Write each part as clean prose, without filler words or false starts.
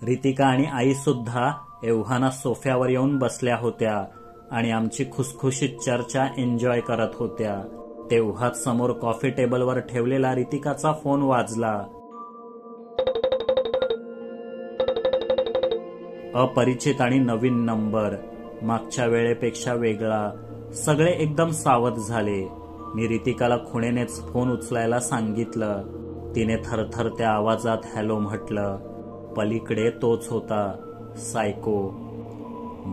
रितिका आणि आई सुद्धा एव्हाना सोफ्यावर येऊन बसल्या होत्या आणि आमची खुसखुशीत चर्चा एन्जॉय करत होत्या. तेव्हाच समोर कॉफी टेबलवर ठेवलेला रितिकाचा फोन वाजला. अपरिचित आणि नवीन नंबर, मागच्या वेळेपेक्षा वेगळा. सगळे एकदम सावध झाले. मी रितिकाला खुणेनेच फोन उचलायला सांगितलं. तिने थरथरत्या आवाजात हॅलो म्हटलं. पलीकडे तोच होता, सायको.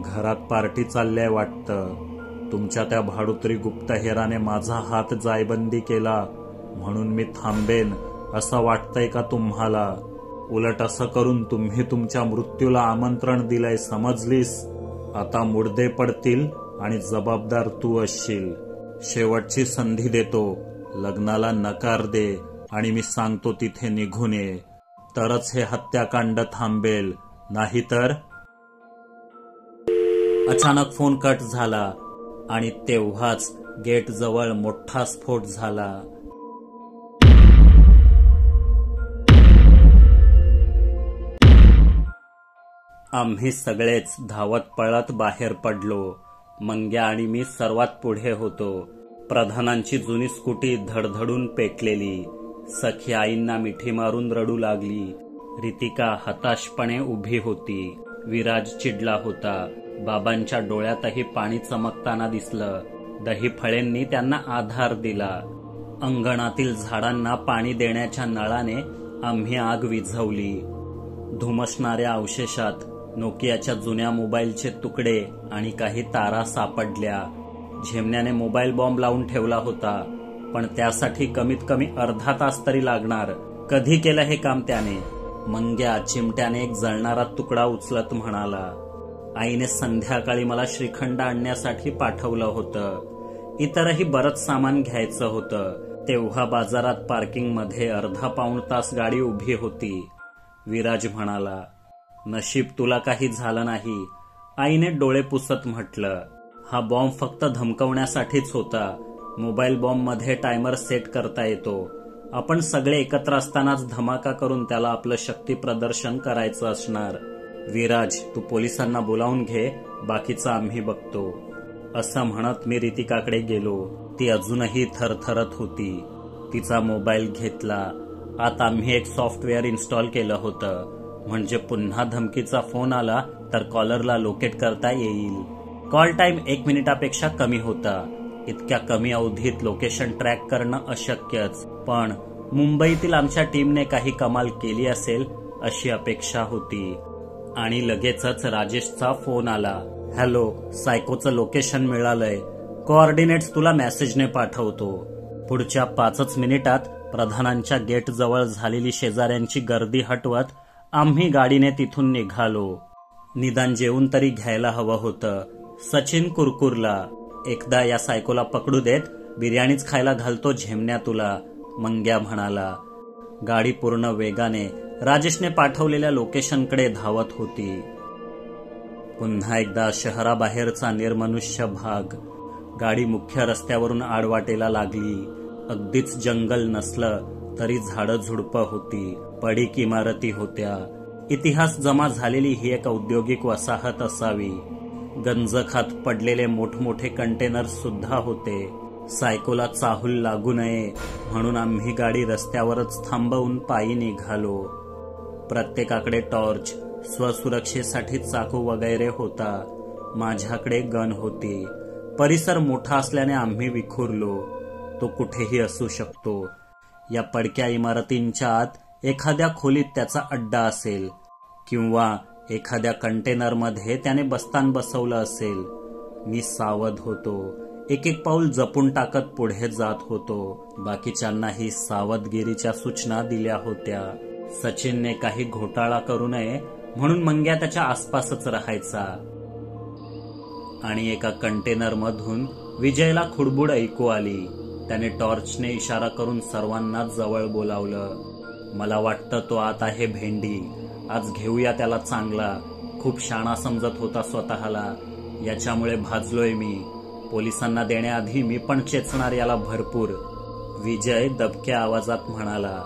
घरात पार्टी चालल्याय वाटतं. तुमच्या त्या भाडुत्री गुप्तहेराने माझा हात जायबंदी केला म्हणून मी थांबेन असं वाटतंय का तुम्हाला? उलट असं करून तुम्ही तुमच्या मृत्यूला आमंत्रण दिलंय, समजलीस? आता मुडदे पडतील आणि जबाबदार तू असशील. शेवटची संधी देतो, लग्नाला नकार दे आणि मी सांगतो तिथे निघून ये, तरच हे हत्याकांड थांबेल. नाहीतर. अचानक फोन कट झाला आणि तेव्हाच गेट जवळ मोठा स्फोट झाला. आम्ही सगळेच धावत पळत बाहेर पडलो. मंग्या आणि मी सर्वात पुढे होतो. प्रधानांची जुनी स्कूटी धडधडून पेटलेली. सखी आईंना मिठी मारून रडू लागली. रितिका हताशपणे उभी होती. विराज चिडला होता. बाबांच्या डोळ्यातही पाणी चमकताना दिसलं. दही फळेंनी त्यांना आधार दिला. अंगणातील झाडांना पाणी देण्याच्या नळाने आम्ही आग विझवली. धुमसणाऱ्या अवशेषात नोकियाच्या जुन्या मोबाईलचे तुकडे आणि काही तारा सापडल्या. झेमण्याने मोबाईल बॉम्ब लावून ठेवला होता, पण त्यासाठी कमीत कमी अर्धा तास तरी लागणार. कधी केलं हे काम त्याने? मंग्या चिमट्याने एक जळणारा तुकडा उचलत म्हणाला. आईने संध्याकाळी मला श्रीखंड आणण्यासाठी पाठवलं होतं. इतरही बरंच सामान घ्यायचं होतं. तेव्हा बाजारात पार्किंगमध्ये अर्धा पाऊण तास गाडी उभी होती. विराज म्हणाला, नशीब तुला काही झालं नाही. आईने डोळे पुसत म्हटलं, हा बॉम्ब फक्त धमकवण्यासाठीच होता. मोबाईल बॉम्बमध्ये टायमर सेट करता येतो. आपण सगळे एकत्र असतानाच धमाका करून त्याला आपलं शक्ती प्रदर्शन करायचं असणार. विराज, तू पोलिसांना बोलावून घे, बाकीचं आम्ही बघतो. असं म्हणत मी रितिकाकडे गेलो. ती अजूनही थरथरत होती. तिचा मोबाईल घेतला. आत आम्ही एक सॉफ्टवेअर इन्स्टॉल केलं होतं, म्हणजे पुन्हा धमकीचा फोन आला तर कॉलरला लोकेट करता येईल. कॉल टाइम 1 मिनिटापेक्षा कमी होता. इतक्या कमी अवधीत लोकेशन ट्रॅक करणं अशक्यच, पण मुंबईतील आमच्या टीमने काही कमाल केली असेल अशी अपेक्षा होती. आणि लगेचच राजेशचा फोन आला. हॅलो, सायकोचं लोकेशन मिळालंय. कोऑर्डिनेट्स तुला मेसेजने पाठवतो. पुढच्या 5 मिनिटात प्रधानांच्या गेट जवळ झालेली शेजाऱ्यांची गर्दी हटवत आम्ही गाडीने तिथून निघालो. निदान जेवून तरी घ्यायला हवं होतं. सचिन कुरकुरला, एकदा या सायकोला पकडू देत, बिर्याणीच खायला घालतो झेमण्या तुला, मंग्या म्हणाला. गाडी पूर्ण वेगाने राजेशने पाठवलेल्या लोकेशनकडे धावत होती. पुन्हा एकदा शहराबाहेरचा निर्मनुष्य भाग. गाडी मुख्य रस्त्यावरून आडवाटेला लागली. अगदीच जंगल नसलं तरी झाडं झुडपं होती. पडीक इमारती होत्या. इतिहास जमा झालेली ही एक औद्योगिक वसाहत असावी. गंज खात पडलेले मोठमोठे कंटेनर्स सुद्धा होते. सायकोला चाहूल लागू नये म्हणून आम्ही गाडी रस्त्यावरच थांबवून पायी निघालो. प्रत्येकाकडे टॉर्च, स्वसुरक्षेसाठी चाकू वगैरे होता. माझ्याकडे गन होती. परिसर मोठा असल्याने आम्ही विखुरलो. तो कुठेही असू शकतो. या पडक्या इमारतींच्या आत एखाद्या खोलीत त्याचा अड्डा असेल, किंवा एखाद्या कंटेनरमध्ये त्याने बस्तान बसवलं असेल. मी सावध होतो. एक एक पाऊल जपून टाकत पुढे जात होतो. बाकीच्यांनाही सावधगिरीच्या सूचना दिल्या होत्या. सचिनने काही घोटाळा करू नये म्हणून मंग्या त्याच्या आसपासच राहायचा. आणि एका कंटेनरमधून विजयला खुडबुड ऐकू आली. त्याने टॉर्चने इशारा करून सर्वांना जवळ बोलावलं. मला वाटतं तो आत आहे भेंडी. आज घेऊया त्याला चांगला. खूप शाणा समजत होता स्वतःला. याच्यामुळे भाजलोय मी. पोलिसांना देण्याआधी मी पण चेचणार याला भरपूर. विजय दबक्या आवाजात म्हणाला.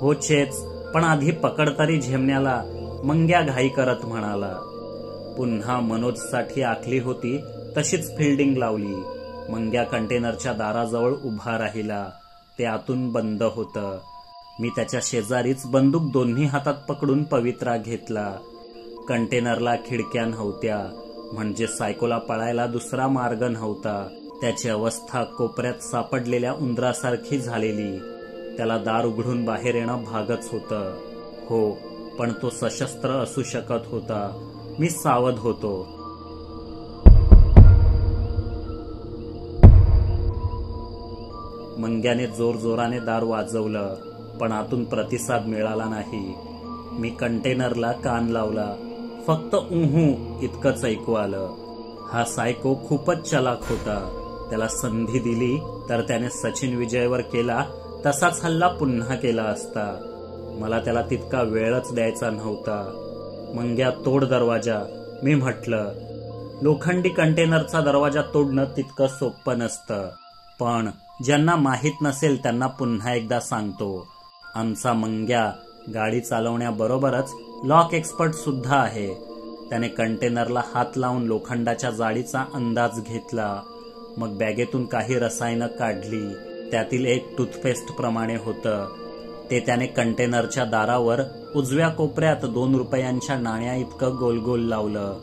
हो चेच, पण आधी पकड तरी झेमण्याला. मंग्या घाई करत म्हणाला. पुन्हा मनोजसाठी आखली होती तशीच फिल्डिंग लावली. मंग्या कंटेनरच्या दाराजवळ उभा राहिला. ते आतून बंद होतं. मी त्याच्या शेजारीच बंदूक दोन्ही हातात पकडून पवित्रा घेतला. कंटेनरला खिडक्या नव्हत्या, म्हणजे सायकोला पळायला दुसरा मार्ग नव्हता. त्याची अवस्था कोपऱ्यात सापडलेल्या उंदरासारखी झालेली. त्याला दार उघडून बाहेर येणं भागच होतं. हो, पण तो सशस्त्र असू शकत होता. मी सावध होतो. मंग्याने जोरजोराने दार वाजवलं, पण आतून प्रतिसाद मिळाला नाही. मी कंटेनरला कान लावला. फक्त उहू इतकंच ऐकू आलं. हा सायको खूपच चलाख होता. त्याला संधी दिली तर त्याने सचिन विजयवर केला तसाच हल्ला पुन्हा केला असता. मला त्याला तितका वेळच द्यायचा नव्हता. मंग्या, तोड दरवाजा, मी म्हटलं. लोखंडी कंटेनरचा दरवाजा तोडणं तितकं सोपं नसतं. पण ज्यांना माहीत नसेल त्यांना पुन्हा एकदा सांगतो. आमचा मंग्या गाडी चालवण्याबरोबरच लॉक एक्सपर्ट सुद्धा आहे. त्याने कंटेनरला हात लावून लोखंडाच्या जाडीचा अंदाज घेतला. मग बॅगेतून काही रसायनं काढली. त्यातील एक टूथपेस्ट प्रमाणे होतं. ते त्याने कंटेनरच्या दारावर उजव्या कोपऱ्यात 2 रुपयांच्या नाण्या इतकं गोल गोल लावलं.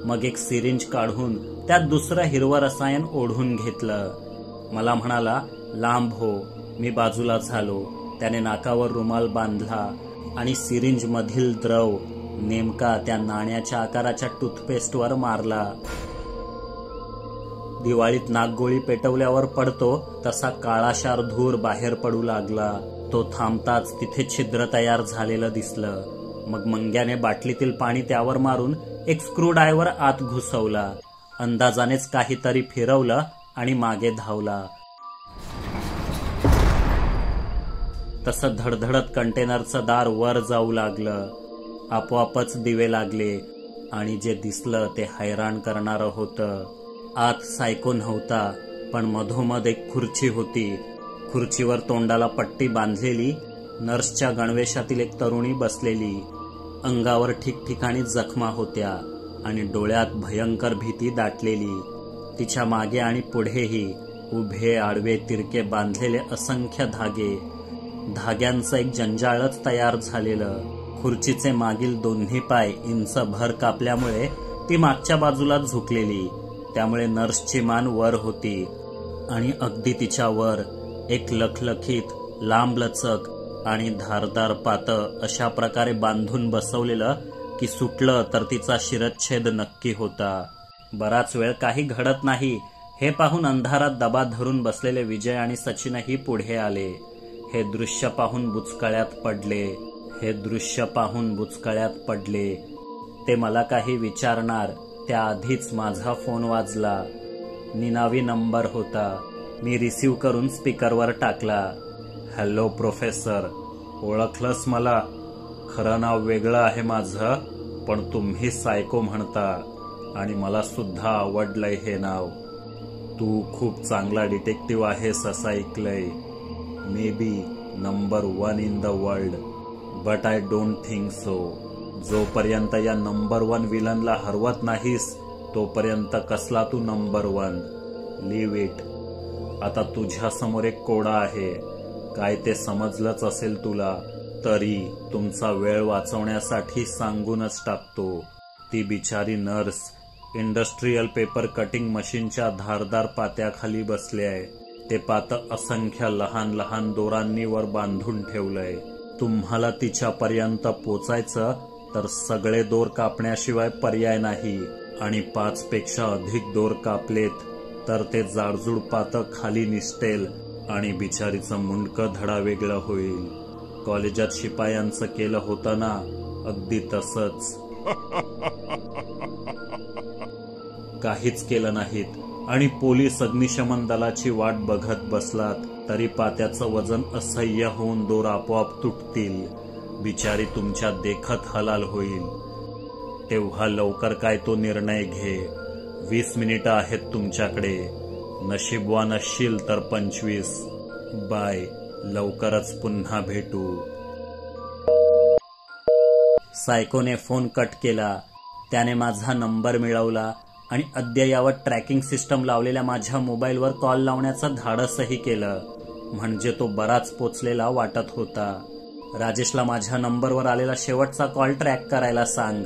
मग एक सिरिंज काढून त्यात दुसरं हिरवं रसायन ओढून घेतलं. मला म्हणाला, लांब हो. मी बाजूला झालो. त्याने नाकावर रुमाल बांधला आणि सिरिंज मधील द्रव नेमका त्या नाण्याच्या आकाराच्या टूथपेस्टवर मारला. दिवाळीत नागगोळी पेटवल्यावर पडतो तसा काळाशार धूर बाहेर पडू लागला. तो थांबताच तिथे छिद्र तयार झालेलं दिसलं. मग मंग्याने बाटलीतील पाणी त्यावर मारून एक स्क्रूड्रायव्हर आत घुसवला. अंदाजानेच काहीतरी फिरवलं आणि मागे धावला. तसं धडधडत कंटेनरचं दार वर जाऊ लागलं. आपोआपच दिवे लागले आणि जे दिसलं ते हैराण करणारं होतं. आत सायको नव्हता, पण मधोमध एक खुर्ची होती. खुर्चीवर तोंडाला पट्टी बांधलेली नर्सच्या गणवेशातील एक तरुणी बसलेली. अंगावर ठिकठिकाणी जखमा होत्या आणि डोळ्यात भयंकर भीती दाटलेली. तिच्या मागे आणि पुढेही उभे आडवे तिरके बांधलेले असंख्य धागे. धाग्यांचं एक जंजाळच तयार झालेलं. खुर्चीचे मागील दोन्ही पाय इंचभर कापल्यामुळे ती मागच्या बाजूला झुकलेली. त्यामुळे नर्सची मान वर होती आणि अगदी तिच्यावर एक लखलखीत लांबलचक आणि धारदार पातं अशा प्रकारे बांधून बसवलेलं की सुटलं तर तिचा शिरच्छेद नक्की होता. बराच वेळ काही घडत नाही हे पाहून अंधारात दबा धरून बसलेले विजय आणि सचिनही पुढे आले. हे दृश्य पाहून बुचकळ्यात पडले. ते मला काही विचारणार त्याआधीच माझा फोन वाजला. निनावी नंबर होता. मी रिसीव्ह करून स्पीकरवर टाकला. हॅलो प्रोफेसर, ओळखलंस मला? खरं नाव वेगळं आहे माझं, पण तुम्ही सायको म्हणता आणि मला सुद्धा आवडलंय हे नाव. तू खूप चांगला डिटेक्टिव्ह आहेस असं ऐकलंय. May be number 1 in the world, but I don't think so. जोपर्यंत या नंबर 1 विलनला हरवत नाहीस तोपर्यंत कसला तू नंबर 1? Leave it. आता तुझ्या समोर एक कोडा आहे. काय ते समजलंच असेल तुला, तरी तुमचा वेळ वाचवण्यासाठी सांगूनच टाकतो. ती बिचारी नर्स इंडस्ट्रियल पेपर कटिंग मशीनच्या धारदार पात्याखाली बसली आहे. ते पातं असंख्य लहान लहान दोरांनी वर बांधून ठेवलंय. तुम्हाला तिच्यापर्यंत पोचायचं तर सगळे दोर कापण्याशिवाय पर्याय नाही. आणि 5 पेक्षा अधिक दोर कापलेत तर ते जाडजूड पातं खाली निसटेल आणि बिचारीचं मुंडकं धडा वेगळं होईल. कॉलेजात शिपायांचं केलं होतं ना, अगदी तसंच. काहीच केलं नाहीत आणि पोलीस अग्निशमन दलाची वाट बघत बसलात तरी पात्याचं वजन असह्य होऊन दोर आपोआप तुटतील. बिचारी तुमच्या देखत हलाल होईल. तेव्हा लवकर काय तो निर्णय घे. 20 मिनिटं आहेत तुमच्याकडे. नशीबवान असशील तर 25. बाय. लवकरच पुन्हा भेटू. सायकोने फोन कट केला. त्याने माझा नंबर मिळवला आणि अद्ययावत ट्रॅकिंग सिस्टम लावलेल्या माझ्या मोबाईलवर कॉल लावण्याचं धाडसही केलं. म्हणजे तो बराच पोचलेला वाटत होता. राजेशला माझ्या नंबरवर आलेला शेवटचा कॉल ट्रॅक करायला सांग,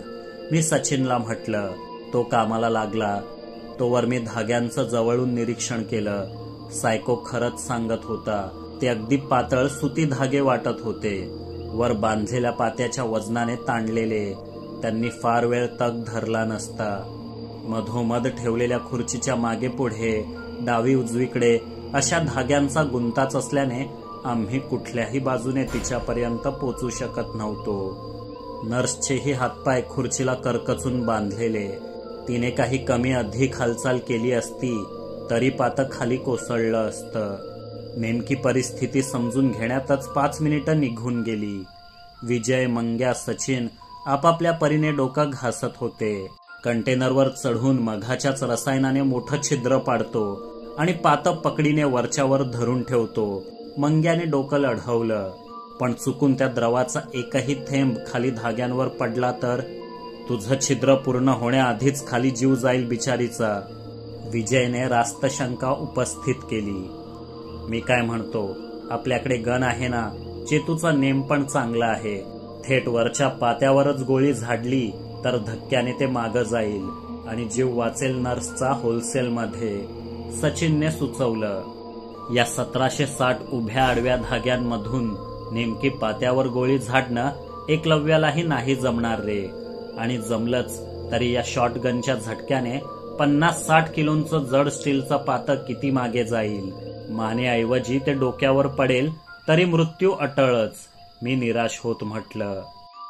मी सचिनला म्हटलं. तो कामाला लागला. तोवर मी धाग्यांचं जवळून निरीक्षण केलं. सायको खरंच सांगत होता. ते अगदी पातळ सुती धागे वाटत होते, वर बांधलेल्या पात्याच्या वजनाने ताणलेले. त्यांनी फार वेळ तग धरला नसता. मधोमध ठेवलेल्या खुर्चीच्या मागे पुढे, डावी उजवीकडे अशा धाग्यांचा गुंताच असल्याने आम्ही कुठल्याही बाजूने तिच्यापर्यंत पोचू शकत नव्हतो. नर्सचेही हातपाय खुर्चीला करकचून बांधलेले. तिने काही कमी अधिक हालचाल केली असती तरी पातं खाली कोसळलं असतं. नेमकी परिस्थिती समजून घेण्यातच 5 मिनिटं निघून गेली. विजय, मंग्या, सचिन आपापल्या परीने डोकं घासत होते. कंटेनरवर चढून मघाच्याच रसायनाने मोठं छिद्र पाडतो आणि पातं पकडीने वरच्यावर धरून ठेवतो. मंग्याने डोकं लढवलं, पण चुकून त्या द्रवाचा एकही थेंब खाली धाग्यांवर पडला तर तुझं छिद्र पूर्ण होण्याआधीच खाली जीव जाईल बिचारीचा. विजयने रास्त शंका उपस्थित केली. मी काय म्हणतो, आपल्याकडे गन आहे ना? चेतूचा नेम पण चांगला आहे. थेट वरच्या पात्यावरच गोळी झाडली तर धक्क्याने ते मागं जाईल आणि जीव वाचेल नर्सचा होलसेलमध्ये, सचिनने सुचवलं. या 1760 उभ्या आडव्या धाग्यांमधून नेमकी पात्यावर गोळी झाडणं एकलव्यालाही नाही जमणार रे. आणि जमलंच तरी या शॉटगनच्या झटक्याने 50-60 किलोचं जड स्टीलचं पातं किती मागे जाईल. मानेऐवजी ते डोक्यावर पडेल तरी मृत्यू अटळच, मी निराश होत म्हटलं.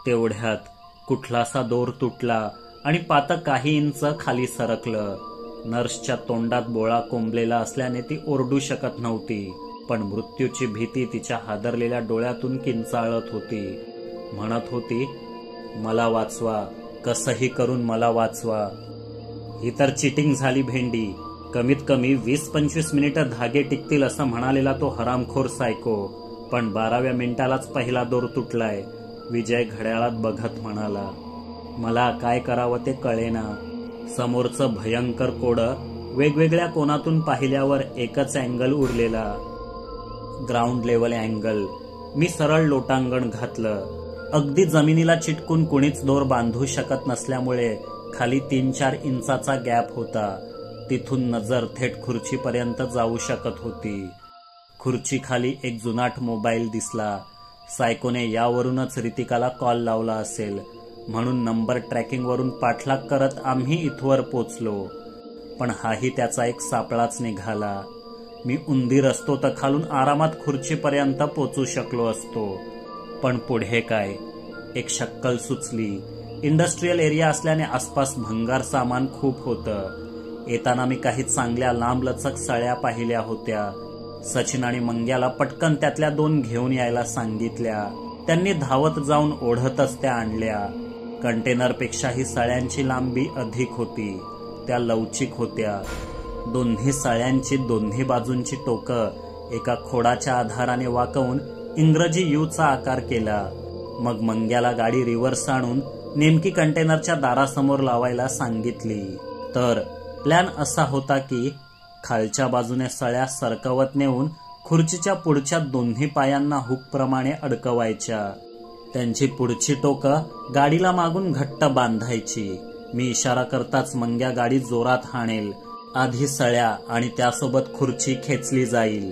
तेवढ्यात कुठलासा दोर तुटला आणि पातं काही इंच खाली सरकलं. नर्सच्या तोंडात बोळा कोंबलेला असल्याने ती ओरडू शकत नव्हती, पण मृत्यूची भीती तिच्या हादरलेल्या डोळ्यातून किंचाळत होती. म्हणत होती, मला वाचवा, कसंही करून मला वाचवा. ही तर चिटिंग झाली भेंडी. कमीत कमी 20-25 मिनिटं धागे टिकतील असं म्हणालेला तो हरामखोर सायको, पण 12व्या मिनिटालाच पहिला दोर तुटलाय. विजय घड्याळात बघत म्हणाला. मला काय करावं ते कळेना. समोरचं भयंकर कोडं वेगवेगळ्या कोनातून पाहिल्यावर एकच अँगल उरलेला, ग्राउंड लेवल अँगल. मी सरळ लोटांगण घातलं. अगदी जमिनीला चिटकून कुणीच दोर बांधू शकत नसल्यामुळे खाली 3-4 इंचाचा गॅप होता. तिथून नजर थेट खुर्चीपर्यंत जाऊ शकत होती. खुर्ची खाली एक जुनाट मोबाईल दिसला. सायकोने यावरूनच रितिकाला कॉल लावला असेल, म्हणून नंबर ट्रॅकिंगवरून पाठलाग करत आम्ही इथवर पोचलो. पण हाही त्याचा एक सापळाच निघाला. मी उंदीर असतो तर खालून आरामात खुर्चीपर्यंत पोचू शकलो असतो. पण पुढे काय? एक शक्कल सुचली. इंडस्ट्रियल एरिया असल्याने आसपास भंगार सामान खूप होतं. येताना मी काही चांगल्या लांबलचक सळ्या पाहिल्या होत्या. सचिन आणि मंग्याला पटकन त्यातल्या 2 घेऊन यायला सांगितल्या. त्यांनी धावत जाऊन ओढतच त्या आणल्या. कंटेनरपेक्षाही सळ्यांची लांबी अधिक होती. त्या लवचिक होत्या. दोन्ही सळ्यांची दोन्ही बाजूंची टोकं एका खोडाच्या आधाराने वाकवून इंग्रजी यूचा आकार केला. मग मंग्याला गाडी रिव्हर्स आणून नेमकी कंटेनरच्या दारासमोर लावायला सांगितली. तर प्लॅन असा होता की खालच्या बाजूने सळ्या सरकवत नेऊन खुर्चीच्या पुढच्या दोन्ही पायांना हुकप्रमाणे अडकवायच्या. त्यांची पुढची टोकं गाडीला मागून घट्ट बांधायची. मी इशारा करताच मंग्या गाडी जोरात हाणेल. आधी सळ्या आणि त्यासोबत खुर्ची खेचली जाईल.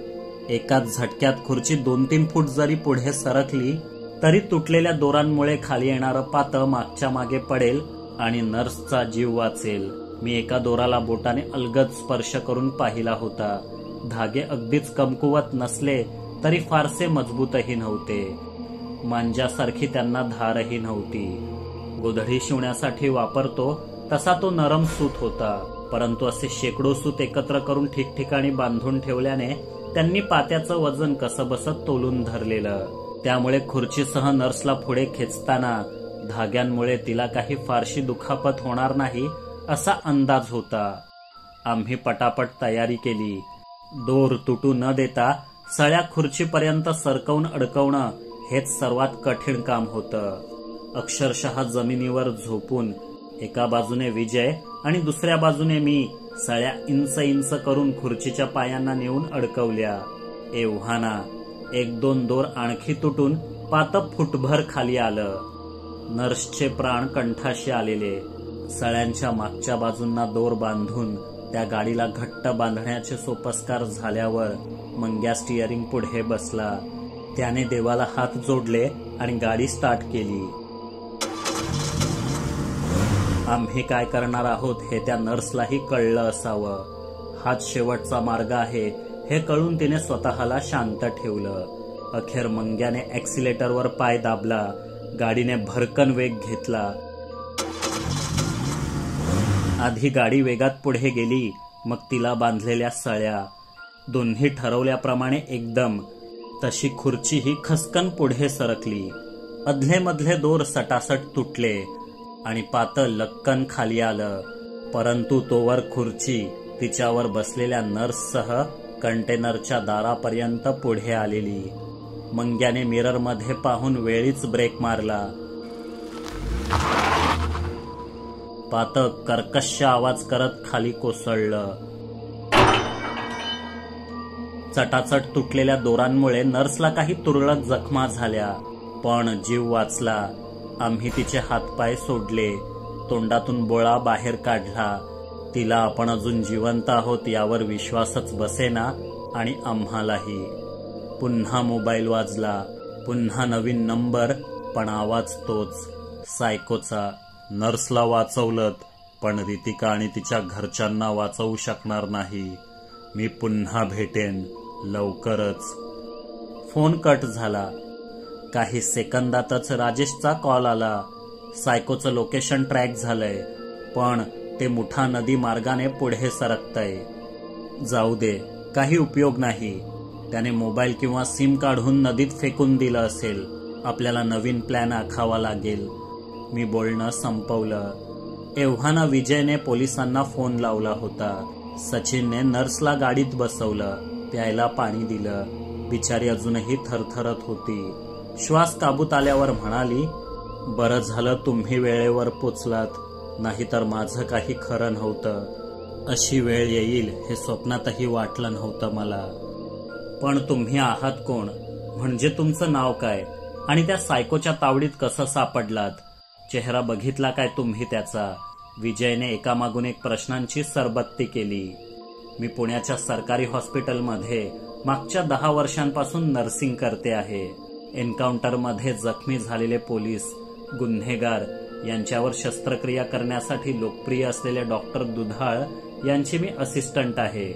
एकाच झटक्यात खुर्ची 2-3 फूट जरी पुढे सरकली तरी तुटलेल्या दोरांमुळे खाली येणारं पातं मागच्या मागे पडेल आणि नर्सचा जीव वाचेल. मी एका दोराला बोटाने अलगद स्पर्श करून पाहिला होता. धागे अगदीच कमकुवत नसले तरी फारसे मजबूतही नव्हते. मांजासारखी त्यांना धारही नव्हती. गोधडी शिवण्यासाठी वापरतो तसा तो नरम सूत होता, परंतु असे शेकडो सूत एकत्र करून ठिकठिकाणी बांधून ठेवल्याने त्यांनी पात्याचं वजन कसंबसं तोलून धरलेलं. त्यामुळे खुर्चीसह नर्सला पुढे खेचताना धाग्यांमुळे तिला काही फारशी दुखापत होणार नाही असा अंदाज होता. आम्ही पटापट तयारी केली. दोर तुटू न देता सळ्या खुर्चीपर्यंत सरकवून अडकवणं हेच सर्वात कठीण काम होतं. अक्षरशः जमिनीवर झोपून एका बाजूने विजय आणि दुसऱ्या बाजूने मी सळ्या इंच इंच करून खुर्चीच्या पायांना नेऊन अडकवल्या. एव्हाना एक दोन दोर आणखी तुटून पातं फुटभर खाली आलं. नर्सचे प्राण कंठाशी आलेले. सळ्यांच्या मागच्या बाजूंना दोर बांधून त्या गाडीला घट्ट बांधण्याचे सोपस्कार झाल्यावर मंग्या स्टिअरिंग पुढे बसला. त्याने देवाला हात जोडले आणि गाडी स्टार्ट केली. आम्ही काय करणार आहोत हे त्या नर्सलाही कळलं असावं. हाच शेवटचा मार्ग आहे हे कळून तिने स्वतःला शांत ठेवलं. अखेर मंग्याने ॲक्सिलेटरवर पाय दाबला. गाडीने भरकन वेग घेतला. आधी गाडी वेगात पुढे गेली, मग तिला बांधलेल्या सळ्या दोन्ही ठरवल्याप्रमाणे एकदम. तशी खुर्चीही खसकन पुढे सरकली. अधलेमधले दोर सटासट तुटले आणि पातं लक्कन खाली आलं. परंतु तोवर खुर्ची तिच्यावर बसलेल्या नर्ससह कंटेनरच्या दारापर्यंत पुढे आलेली. मंग्याने मिररमध्ये पाहून वेळीच ब्रेक मारला. पातं कर्कश आवाज करत खाली कोसळलं. चटाचट तुटलेल्या दोरांमुळे नर्सला काही तुरळक जखमा झाल्या, पण जीव वाचला. आम्ही तिचे हातपाय सोडले. तोंडातून बोळा बाहेर काढला. तिला आपण अजून जिवंत आहोत यावर विश्वासच बसेना आणि आम्हालाही. पुन्हा मोबाईल वाजला. पुन्हा नवीन नंबर, पण आवाज तोच, सायकोचा. नर्सला वाचवलत, पण रितिका आणि तिच्या घरच्यांना वाचवू शकणार नाही. मी पुन्हा भेटेन लवकरच. फोन कट झाला. काही सेकंदातच राजेशचा कॉल आला. सायकोचं लोकेशन ट्रॅक झालंय, पण ते मुठा नदी मार्गाने पुढे सरकतंय. जाऊ दे, काही उपयोग नाही. त्याने मोबाईल किंवा सिम काढून नदीत फेकून दिलं असेल. आपल्याला नवीन प्लॅन आखावा लागेल. मी बोलणं संपवलं. एव्हाना विजयने पोलिसांना फोन लावला होता. सचिनने नर्सला गाडीत बसवलं. प्यायला पाणी दिलं. बिचारी अजूनही थरथरत होती. श्वास काबूत आल्यावर म्हणाली, बरं झालं तुम्ही वेळेवर पोचलात, नाहीतर माझं काही खरं नव्हतं. अशी वेळ येईल हे स्वप्नातही वाटलं नव्हतं मला. पण तुम्ही आहात कोण? म्हणजे तुमचं नाव काय? आणि त्या सायकोच्या तावडीत कसं सापडलात? चेहरा बघितला काय तुम्ही त्याचा? विजयने एकामागून एक प्रश्नांची सरबत्ती केली. मी पुण्याच्या सरकारी हॉस्पिटलमध्ये मागच्या 10 वर्षांपासून नर्सिंग करते आहे. एन्काउंटरमध्ये जखमी झालेले पोलीस, गुन्हेगार यांच्यावर शस्त्रक्रिया करण्यासाठी लोकप्रिय असलेले डॉक्टर दुधाळ यांची मी असिस्टंट आहे.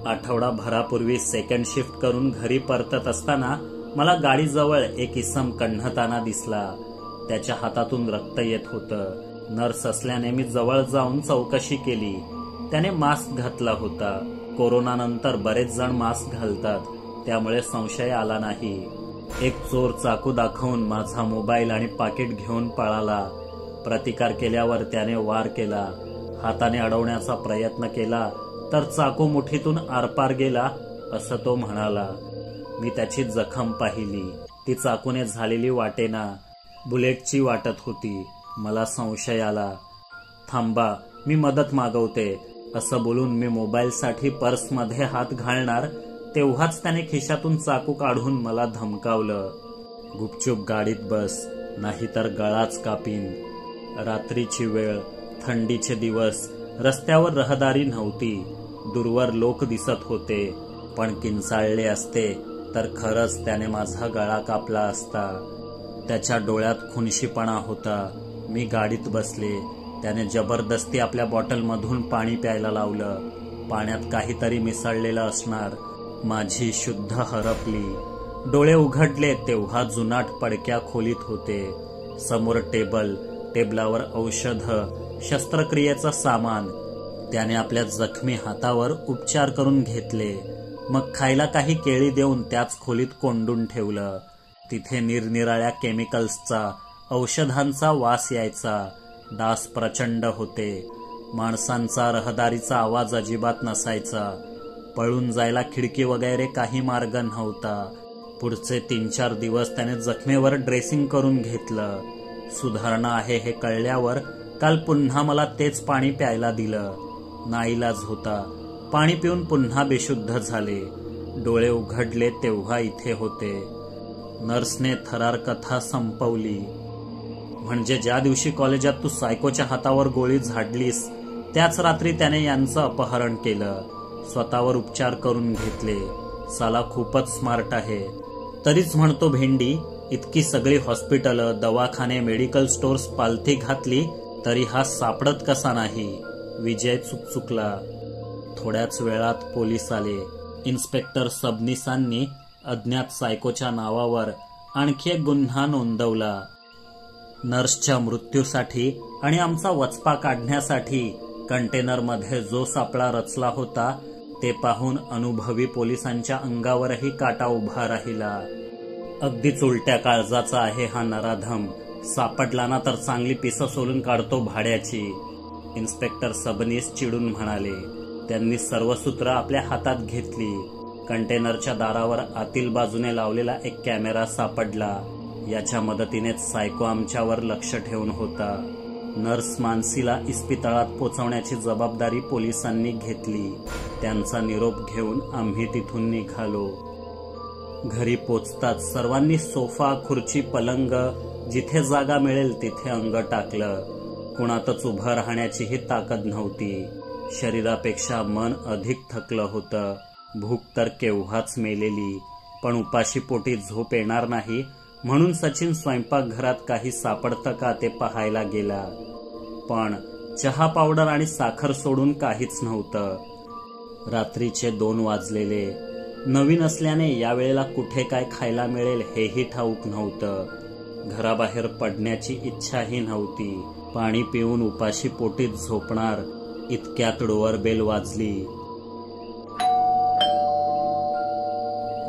आठवडाभरापूर्वी सेकंड शिफ्ट करून घरी परतत असताना मला गाडीजवळ एक इसम कण्हताना दिसला. त्याच्या हातातून रक्त येत होतं. नर्स असल्याने मी जवळ जाऊन चौकशी केली. त्याने मास्क घातला होता. कोरोनानंतर बरेच जण मास्क घालतात, त्यामुळे संशय आला नाही. एक चोर चाकू दाखवून माझा मोबाईल आणि पाकिट घेऊन पळाला. प्रतिकार केल्यावर त्याने वार केला. हाताने अडवण्याचा प्रयत्न केला तर चाकू मुठीतून आरपार गेला असं तो म्हणाला. मी त्याची जखम पाहिली. ती चाकूने झालेली वाटेना, बुलेटची वाटत होती. मला संशय आला. थांबा, मी मदत मागवते असं बोलून मी मोबाईलसाठी पर्समध्ये हात घालणार तेव्हाच त्याने खिशातून चाकू काढून मला धमकावलं. गुपचूप गाडीत बस, नाहीतर गळाच कापीन. रात्रीची वेळ, थंडीचे दिवस, रस्त्यावर रहदारी नव्हती. दूरवर लोक दिसत होते, पण किंचाळले असते तर खरंच त्याने माझा गळा कापला असता. त्याच्या डोळ्यात खुनशीपणा होता. मी गाडीत बसले. त्याने जबरदस्ती आपल्या बॉटलमधून पाणी प्यायला लावलं. पाण्यात काहीतरी मिसळलेलं असणार. माझी शुद्ध हरपली. डोळे उघडले तेव्हा जुनाट पडक्या खोलीत होते. समोर टेबलावर औषधं, शस्त्रक्रियेचं सामान. त्याने आपल्या जखमी हातावर उपचार करून घेतले. मग खायला काही केळी देऊन त्याच खोलीत कोंडून ठेवलं. तिथे निरनिराळ्या केमिकल्सचा, औषधांचा वास यायचा. डास प्रचंड होते. माणसांचा, रहदारीचा आवाज अजिबात नसायचा. पळून जायला खिडकी वगैरे काही मार्ग नव्हता. पुढचे 3-4 दिवस त्याने जखमेवर ड्रेसिंग करून घेतलं. सुधारणा आहे हे कळल्यावर काल पुन्हा मला तेच पाणी प्यायला दिलं. नाईलाज होता. पाणी पिऊन पुन्हा बेशुद्ध झाले. डोळे उघडले तेव्हा इथे होते. नर्सने थरार कथा संपवली. म्हणजे ज्या दिवशी कॉलेजात तू सायकोच्या हातावर गोळी झाडलीस त्याच रात्री त्याने यांचं अपहरण केलं. स्वतःवर उपचार करून घेतले. साला खूपच स्मार्ट आहे. तरीच म्हणतो भेंडी, इतकी सगळी हॉस्पिटल, दवाखाने, मेडिकल स्टोर्स पालथी घातली तरी हा सापडत कसा नाही. विजय चुकचुकला. थोड्याच वेळात पोलीस आले. इन्स्पेक्टर सबनीसांनी अज्ञात सायकोच्या नावावर आणखी एक गुन्हा नोंदवला. नर्सच्या मृत्यूसाठी आणि आमचा वचपा काढण्यासाठी कंटेनरमध्ये जो सापळा रचला होता ते पाहून अनुभवी पोलिसांच्या अंगावरही काटा उभा राहिला. अगदीच उलट्या काळजाचा आहे हा नराधम. सापडला ना तर चांगली पिसं सोलून काढतो भाड्याची. इन्स्पेक्टर सबनीस चिडून म्हणाले. त्यांनी सर्व सूत्र आपल्या हातात घेतली. कंटेनरच्या दारावर आतील बाजूने लावलेला एक कॅमेरा सापडला. याच्या मदतीनेच सायको आमच्यावर लक्ष ठेवून होता. नर्स मानसीला इस्पितळात पोचवण्याची जबाबदारी पोलिसांनी घेतली. त्यांचा निरोप घेऊन आम्ही तिथून निघालो. घरी पोचताच सर्वांनी सोफा, खुर्ची, पलंग जिथे जागा मिळेल तिथे अंग टाकलं. कुणातच उभं राहण्याचीही ताकद नव्हती. शरीरापेक्षा मन अधिक थकलं होतं. भूक तर केव्हाच मेलेली, पण उपाशी पोटी झोप येणार नाही म्हणून सचिन स्वयंपाकघरात काही सापडतं का ते पाहायला गेला. पण चहा पावडर आणि साखर सोडून काहीच नव्हतं. रात्रीचे 2 वाजलेले. नवीन असल्याने यावेळेला कुठे काय खायला मिळेल हेही ठाऊक नव्हतं. घराबाहेर पडण्याची इच्छाही नव्हती. पाणी पिऊन उपाशी पोटीत झोपणार इतक्यात डोअरबेल वाजली.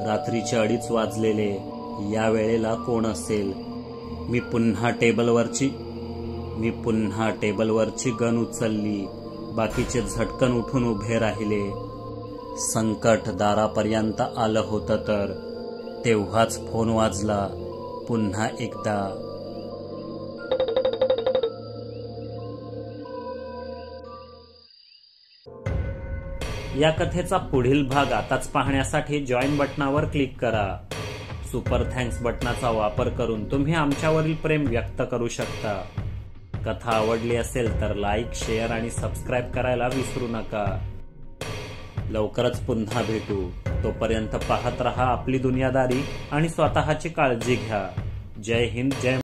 रात्रीचे 2:30 वाजलेले. या वेळेला कोण असेल? मी पुन्हा टेबलवरची गन उचलली. बाकीचे झटकन उठून उभे राहिले. संकट दारापर्यंत आलं होतं तर तेव्हाच फोन वाजला पुन्हा एकदा. या कथेचा पुढील भाग आताच पाहण्यासाठी जॉईन बटनावर क्लिक करा. सुपर थँक्स बटनाचा वापर करून तुम्ही आमच्यावरील प्रेम व्यक्त करू शकता. कथा आवडली असेल तर लाईक, शेअर आणि सबस्क्राईब करायला विसरू नका. लवकरच पुन्हा भेटू. तोपर्यंत पाहत रहा आपली दुनियादारी आणि स्वतःची काळजी घ्या. जय हिंद, जय